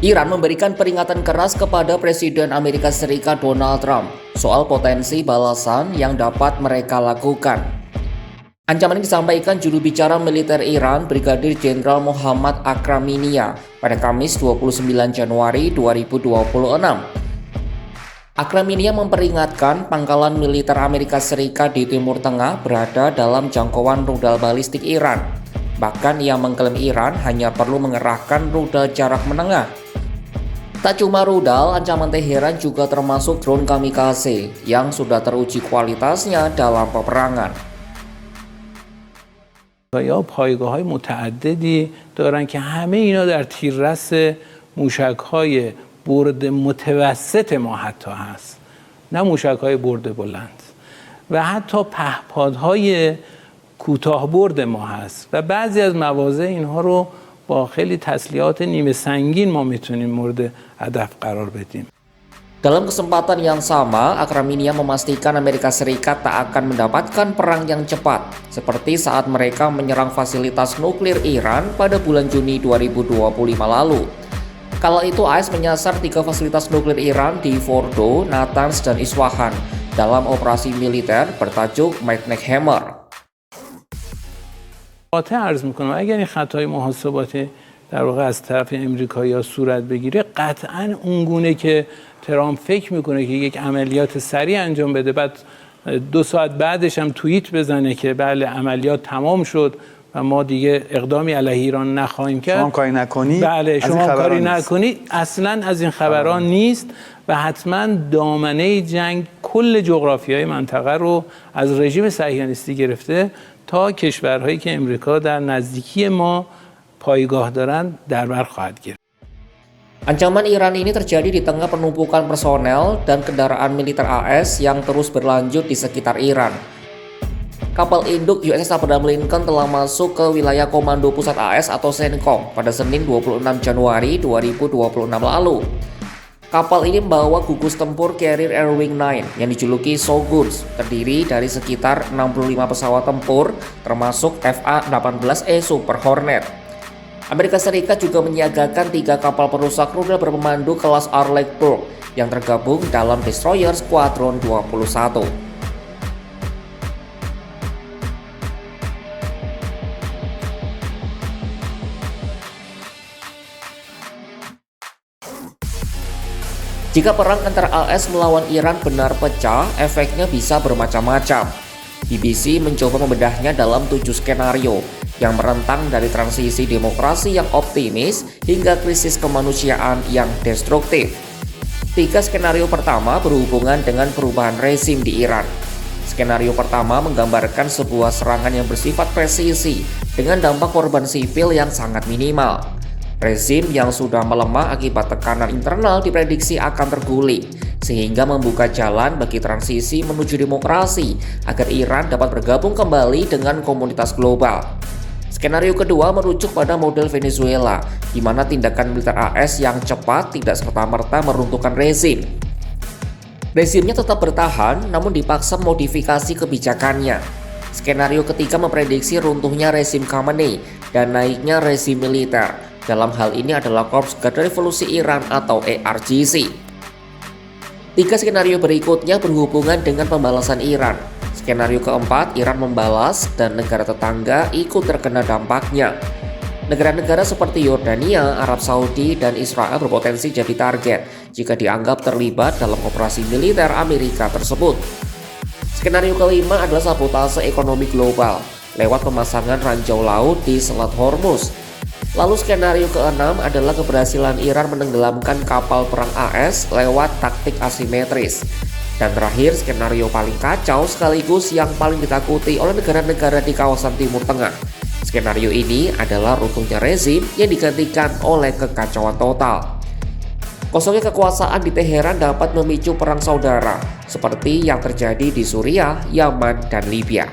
Iran memberikan peringatan keras kepada Presiden Amerika Serikat Donald Trump soal potensi balasan yang dapat mereka lakukan. Ancaman ini disampaikan juru bicara militer Iran, Brigadir Jenderal Mohammad Akraminia pada Kamis 29 Januari 2026. Akraminia memperingatkan pangkalan militer Amerika Serikat di Timur Tengah berada dalam jangkauan rudal balistik Iran. Bahkan ia mengklaim Iran hanya perlu mengerahkan rudal jarak menengah. Tak cuma rudal, ancaman Teheran juga termasuk drone kamikaze yang sudah teruji kualitasnya dalam peperangan. یا پایگاه‌های متعددی دارن که همه اینا در تیررس موشک‌های برد متوسط ما حتی هست، نه موشک‌های برد بلند، و حتی پهپادهای کوتاه برد ما هست و بعضی از مواضع اینها رو با خیلی تسلیحات نیمه سنگین ما میتونیم مورد هدف قرار بدیم. Dalam kesempatan yang sama, Akraminia memastikan Amerika Serikat tak akan mendapatkan perang yang cepat, seperti saat mereka menyerang fasilitas nuklir Iran pada bulan Juni 2025 lalu. Kala itu AS menyasar 3 fasilitas nuklir Iran di Fordo, Natanz, dan Isfahan dalam operasi militer bertajuk Magnet Hammer. قاطع عرض میکنم اگر این خطای محاسباتی در واقع از طرف امریکایی‌ها صورت بگیره، قطعاً اونگونه که ترامپ فکر میکنه که یک عملیات سریع انجام بده، بعد 2 ساعت بعدش هم توییت بزنه که بله عملیات تمام شد و ما دیگه اقدامی علیه ایران نخواهیم کرد، شما کاری نکنی، بله شما کاری نکنی، اصلاً از این خبران نیست و حتما دامنه جنگ کل جغرافیای منطقه رو از رژیم صهیونیستی گرفته تا کشورهایی که امریکا در نزدیکی ما پایگاه دارند در بر خواهد گرفت. Ancaman Iran ini terjadi di tengah penumpukan personel dan kendaraan militer AS yang terus berlanjut di sekitar Iran. Kapal induk USS Abraham Lincoln telah masuk ke wilayah Komando Pusat AS atau CENTCOM pada Senin 26 Januari 2026 lalu. Kapal ini membawa gugus tempur Carrier Air Wing 9 yang dijuluki Shoguns, terdiri dari sekitar 65 pesawat tempur termasuk FA-18E Super Hornet. Amerika Serikat juga menyiagakan 3 kapal perusak rudal berpemandu kelas Arleigh-Burke yang tergabung dalam Destroyer Squadron 21. Jika perang antara AS melawan Iran benar pecah, efeknya bisa bermacam-macam. BBC mencoba membedahnya dalam 7 skenario yang merentang dari transisi demokrasi yang optimis hingga krisis kemanusiaan yang destruktif. 3 skenario pertama berhubungan dengan perubahan rezim di Iran. Skenario pertama menggambarkan sebuah serangan yang bersifat presisi dengan dampak korban sipil yang sangat minimal. Rezim yang sudah melemah akibat tekanan internal diprediksi akan terguling, sehingga membuka jalan bagi transisi menuju demokrasi agar Iran dapat bergabung kembali dengan komunitas global. Skenario kedua merujuk pada model Venezuela, di mana tindakan militer AS yang cepat tidak serta-merta meruntuhkan rezim. Rezimnya tetap bertahan, namun dipaksa modifikasi kebijakannya. Skenario ketiga memprediksi runtuhnya rezim Khamenei dan naiknya rezim militer. Dalam hal ini adalah Korps Garda Revolusi Iran atau ERGC. 3 skenario berikutnya berhubungan dengan pembalasan Iran. Skenario keempat, Iran membalas dan negara tetangga ikut terkena dampaknya. Negara-negara seperti Yordania, Arab Saudi, dan Israel berpotensi jadi target jika dianggap terlibat dalam operasi militer Amerika tersebut. Skenario kelima adalah sabotase ekonomi global lewat pemasangan ranjau laut di Selat Hormuz. Lalu skenario keenam adalah keberhasilan Iran menenggelamkan kapal perang AS lewat taktik asimetris. Dan terakhir, skenario paling kacau sekaligus yang paling ditakuti oleh negara-negara di kawasan Timur Tengah. Skenario ini adalah runtuhnya rezim yang digantikan oleh kekacauan total. Kosongnya kekuasaan di Teheran dapat memicu perang saudara, seperti yang terjadi di Suriah, Yaman, dan Libya.